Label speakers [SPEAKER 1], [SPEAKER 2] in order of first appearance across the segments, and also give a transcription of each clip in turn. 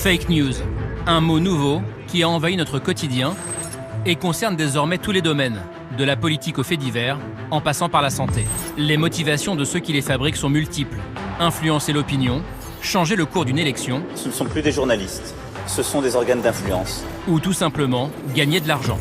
[SPEAKER 1] Fake news, un mot nouveau qui a envahi notre quotidien et concerne désormais tous les domaines, de la politique aux faits divers, en passant par la santé. Les motivations de ceux qui les fabriquent sont multiples. Influencer l'opinion, changer le cours d'une élection.
[SPEAKER 2] Ce ne sont plus des journalistes, ce sont des organes d'influence.
[SPEAKER 1] Ou tout simplement gagner de l'argent.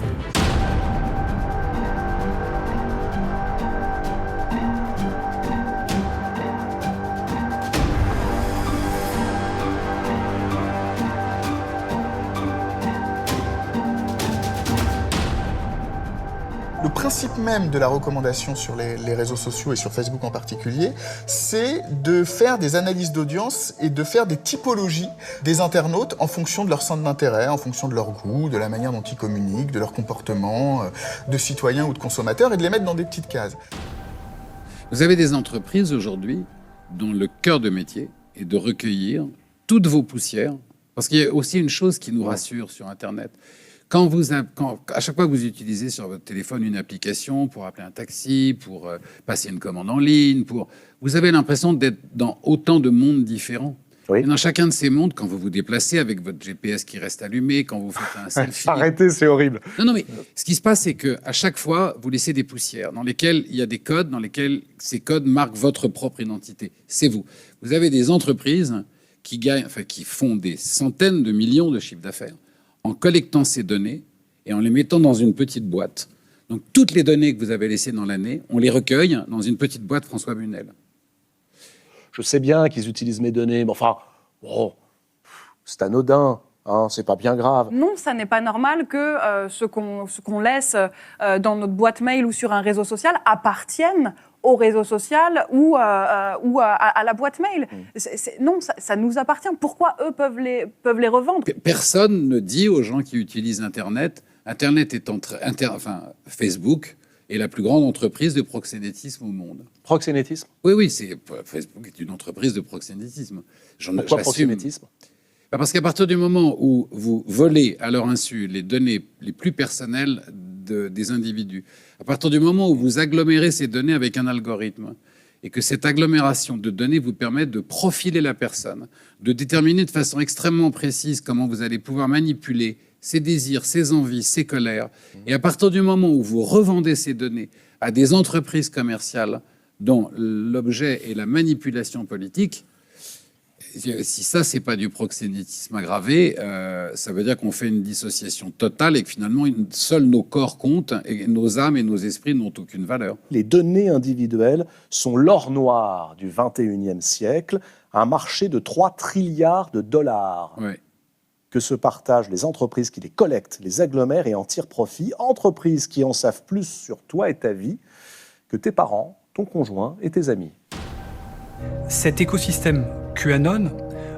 [SPEAKER 3] Le principe même de la recommandation sur les réseaux sociaux et sur Facebook en particulier, c'est de faire des analyses d'audience et de faire des typologies des internautes en fonction de leur centre d'intérêt, en fonction de leur goût, de la manière dont ils communiquent, de leur comportement de citoyens ou de consommateurs et de les mettre dans des petites cases.
[SPEAKER 4] Vous avez des entreprises aujourd'hui dont le cœur de métier est de recueillir toutes vos poussières, parce qu'il y a aussi une chose qui nous rassure sur Internet. À chaque fois que vous utilisez sur votre téléphone une application pour appeler un taxi, pour passer une commande en ligne, vous avez l'impression d'être dans autant de mondes différents.
[SPEAKER 5] Oui.
[SPEAKER 4] Et dans chacun de ces mondes, quand vous vous déplacez avec votre GPS qui reste allumé, quand vous faites un selfie...
[SPEAKER 5] Arrêtez, c'est horrible.
[SPEAKER 4] Non, mais ce qui se passe, c'est qu'à chaque fois, vous laissez des poussières dans lesquelles il y a des codes, dans lesquels ces codes marquent votre propre identité. C'est vous. Vous avez des entreprises qui font des centaines de millions de chiffres d'affaires en collectant ces données et en les mettant dans une petite boîte. Donc, toutes les données que vous avez laissées dans l'année, on les recueille dans une petite boîte François Bunel.
[SPEAKER 5] Je sais bien qu'ils utilisent mes données, mais enfin, bon, c'est anodin, hein, c'est pas bien grave.
[SPEAKER 6] Non, ça n'est pas normal que ce qu'on laisse dans notre boîte mail ou sur un réseau social appartienne au réseau social ou à la boîte mail. Non, ça nous appartient. Pourquoi eux peuvent les revendre ?
[SPEAKER 4] Personne ne dit aux gens qui utilisent Internet, Facebook est la plus grande entreprise de proxénétisme au monde.
[SPEAKER 5] Proxénétisme ?
[SPEAKER 4] Oui, Facebook est une entreprise de proxénétisme.
[SPEAKER 5] Pourquoi proxénétisme ?
[SPEAKER 4] Parce qu'à partir du moment où vous volez à leur insu les données les plus personnelles des individus, à partir du moment où vous agglomérez ces données avec un algorithme, et que cette agglomération de données vous permet de profiler la personne, de déterminer de façon extrêmement précise comment vous allez pouvoir manipuler ses désirs, ses envies, ses colères, et à partir du moment où vous revendez ces données à des entreprises commerciales dont l'objet est la manipulation politique, si ça, c'est pas du proxénétisme aggravé, ça veut dire qu'on fait une dissociation totale et que finalement, seuls nos corps comptent et nos âmes et nos esprits n'ont aucune valeur.
[SPEAKER 5] Les données individuelles sont l'or noir du 21e siècle, un marché de 3 trilliards de dollars
[SPEAKER 4] Oui.
[SPEAKER 5] que se partagent les entreprises qui les collectent, les agglomèrent et en tirent profit. Entreprises qui en savent plus sur toi et ta vie que tes parents, ton conjoint et tes amis.
[SPEAKER 7] Cet écosystème QAnon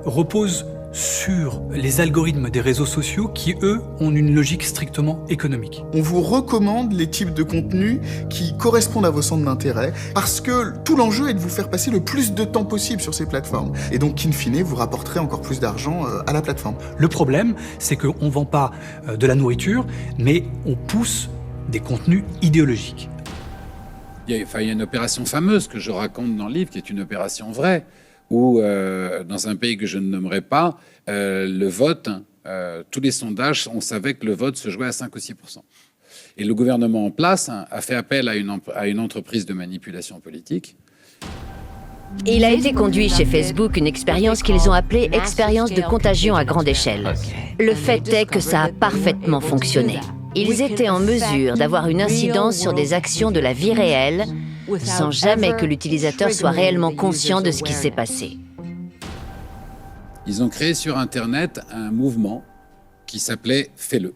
[SPEAKER 7] repose sur les algorithmes des réseaux sociaux qui, eux, ont une logique strictement économique.
[SPEAKER 3] On vous recommande les types de contenus qui correspondent à vos centres d'intérêt parce que tout l'enjeu est de vous faire passer le plus de temps possible sur ces plateformes. Et donc, in fine, vous rapporterez encore plus d'argent à la plateforme.
[SPEAKER 7] Le problème, c'est qu'on ne vend pas de la nourriture, mais on pousse des contenus idéologiques.
[SPEAKER 4] Il y a une opération fameuse que je raconte dans le livre, qui est une opération vraie, où, dans un pays que je ne nommerai pas, le vote, tous les sondages, on savait que le vote se jouait à 5 ou 6%. Et le gouvernement en place a fait appel à une entreprise de manipulation politique.
[SPEAKER 8] Il a été conduit chez Facebook une expérience qu'ils ont appelée « expérience de contagion à grande échelle ». Le fait est que ça a parfaitement fonctionné. Ils étaient en mesure d'avoir une incidence sur des actions de la vie réelle sans jamais que l'utilisateur soit réellement conscient de ce qui s'est passé.
[SPEAKER 4] Ils ont créé sur Internet un mouvement qui s'appelait « Fais-le ».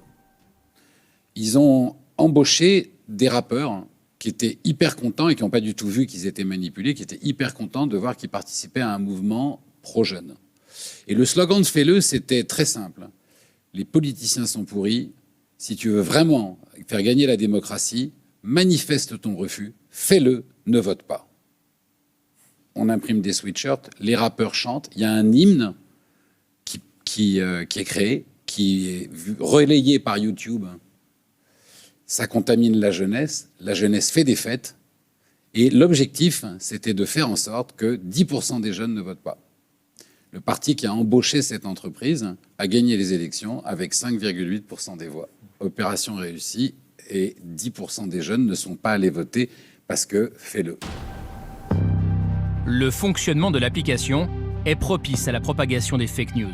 [SPEAKER 4] Ils ont embauché des rappeurs qui étaient hyper contents et qui n'ont pas du tout vu qu'ils étaient manipulés, qui étaient hyper contents de voir qu'ils participaient à un mouvement pro-jeune. Et le slogan de « Fais-le », c'était très simple. Les politiciens sont pourris. Si tu veux vraiment faire gagner la démocratie, manifeste ton refus, fais-le, ne vote pas. On imprime des sweatshirts, les rappeurs chantent, il y a un hymne qui est créé, qui est relayé par YouTube. Ça contamine la jeunesse fait des fêtes, et l'objectif, c'était de faire en sorte que 10% des jeunes ne votent pas. Le parti qui a embauché cette entreprise a gagné les élections avec 5,8% des voix. Opération réussie et 10% des jeunes ne sont pas allés voter parce que fais-le.
[SPEAKER 1] Le fonctionnement de l'application est propice à la propagation des fake news.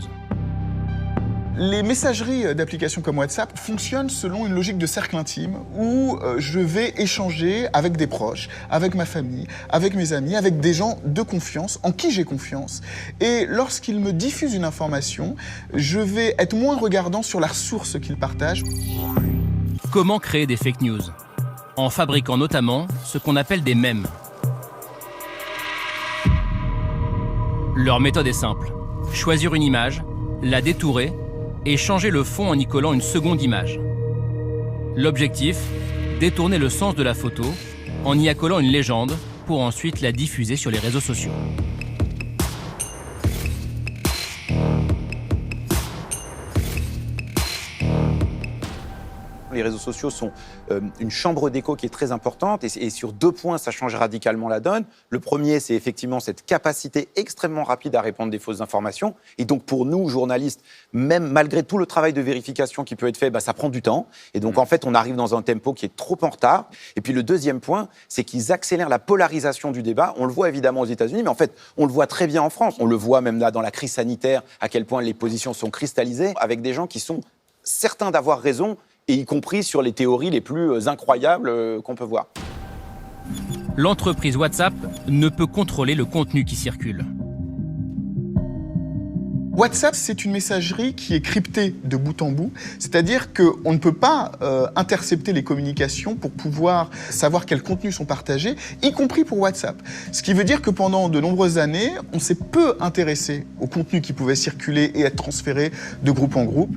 [SPEAKER 3] Les messageries d'applications comme WhatsApp fonctionnent selon une logique de cercle intime où je vais échanger avec des proches, avec ma famille, avec mes amis, avec des gens de confiance, en qui j'ai confiance. Et lorsqu'ils me diffusent une information, je vais être moins regardant sur la source qu'ils partagent.
[SPEAKER 1] Comment créer des fake news? En fabriquant notamment ce qu'on appelle des mèmes. Leur méthode est simple. Choisir une image, la détourer et changer le fond en y collant une seconde image. L'objectif, détourner le sens de la photo en y accolant une légende pour ensuite la diffuser sur les réseaux sociaux.
[SPEAKER 9] Les réseaux sociaux sont une chambre d'écho qui est très importante et sur 2 points, ça change radicalement la donne. Le premier, c'est effectivement cette capacité extrêmement rapide à répandre des fausses informations. Et donc pour nous, journalistes, même malgré tout le travail de vérification qui peut être fait, ça prend du temps. Et donc en fait, on arrive dans un tempo qui est trop en retard. Et puis le deuxième point, c'est qu'ils accélèrent la polarisation du débat. On le voit évidemment aux États-Unis, mais en fait, on le voit très bien en France. On le voit même là dans la crise sanitaire, à quel point les positions sont cristallisées, avec des gens qui sont certains d'avoir raison, et y compris sur les théories les plus incroyables qu'on peut voir.
[SPEAKER 1] L'entreprise WhatsApp ne peut contrôler le contenu qui circule.
[SPEAKER 3] WhatsApp, c'est une messagerie qui est cryptée de bout en bout, c'est-à-dire qu'on ne peut pas intercepter les communications pour pouvoir savoir quels contenus sont partagés, y compris pour WhatsApp. Ce qui veut dire que pendant de nombreuses années, on s'est peu intéressé aux contenus qui pouvaient circuler et être transférés de groupe en groupe.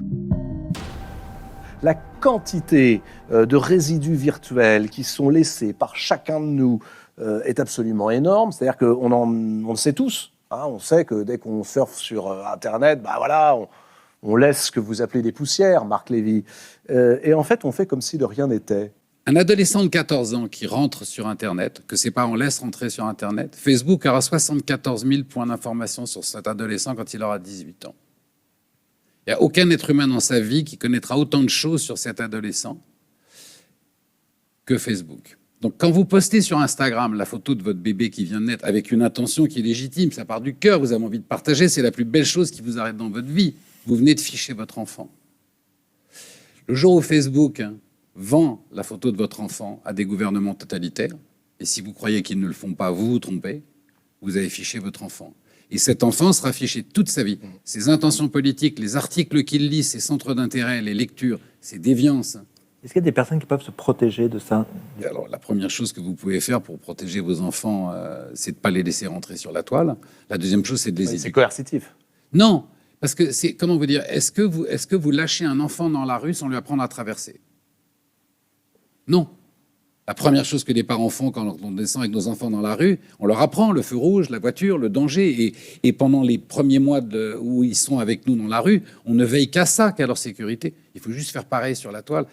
[SPEAKER 5] La quantité de résidus virtuels qui sont laissés par chacun de nous est absolument énorme. C'est-à-dire qu'on le sait tous. Hein, on sait que dès qu'on surfe sur Internet, on laisse ce que vous appelez des poussières, Marc Lévy. Et en fait, on fait comme si de rien n'était.
[SPEAKER 4] Un adolescent de 14 ans qui rentre sur Internet, que ses parents laissent rentrer sur Internet, Facebook aura 74 000 points d'information sur cet adolescent quand il aura 18 ans. Il n'y a aucun être humain dans sa vie qui connaîtra autant de choses sur cet adolescent que Facebook. Donc quand vous postez sur Instagram la photo de votre bébé qui vient de naître avec une intention qui est légitime, ça part du cœur, vous avez envie de partager, c'est la plus belle chose qui vous arrête dans votre vie. Vous venez de ficher votre enfant. Le jour où Facebook vend la photo de votre enfant à des gouvernements totalitaires, et si vous croyez qu'ils ne le font pas, vous vous trompez, vous avez fiché votre enfant. Et cet enfant sera fiché toute sa vie. Ses intentions politiques, les articles qu'il lit, ses centres d'intérêt, les lectures, ses déviances.
[SPEAKER 10] Est-ce qu'il y a des personnes qui peuvent se protéger de ça?
[SPEAKER 4] Alors, la première chose que vous pouvez faire pour protéger vos enfants, c'est de ne pas les laisser rentrer sur la toile. La deuxième chose, c'est de les éduquer.
[SPEAKER 5] C'est coercitif.
[SPEAKER 4] Non, parce que c'est, comment vous dire, est-ce que vous lâchez un enfant dans la rue sans lui apprendre à traverser? Non. La première chose que les parents font quand on descend avec nos enfants dans la rue, on leur apprend le feu rouge, la voiture, le danger. Et pendant les premiers mois où ils sont avec nous dans la rue, on ne veille qu'à ça, qu'à leur sécurité. Il faut juste faire pareil sur la toile.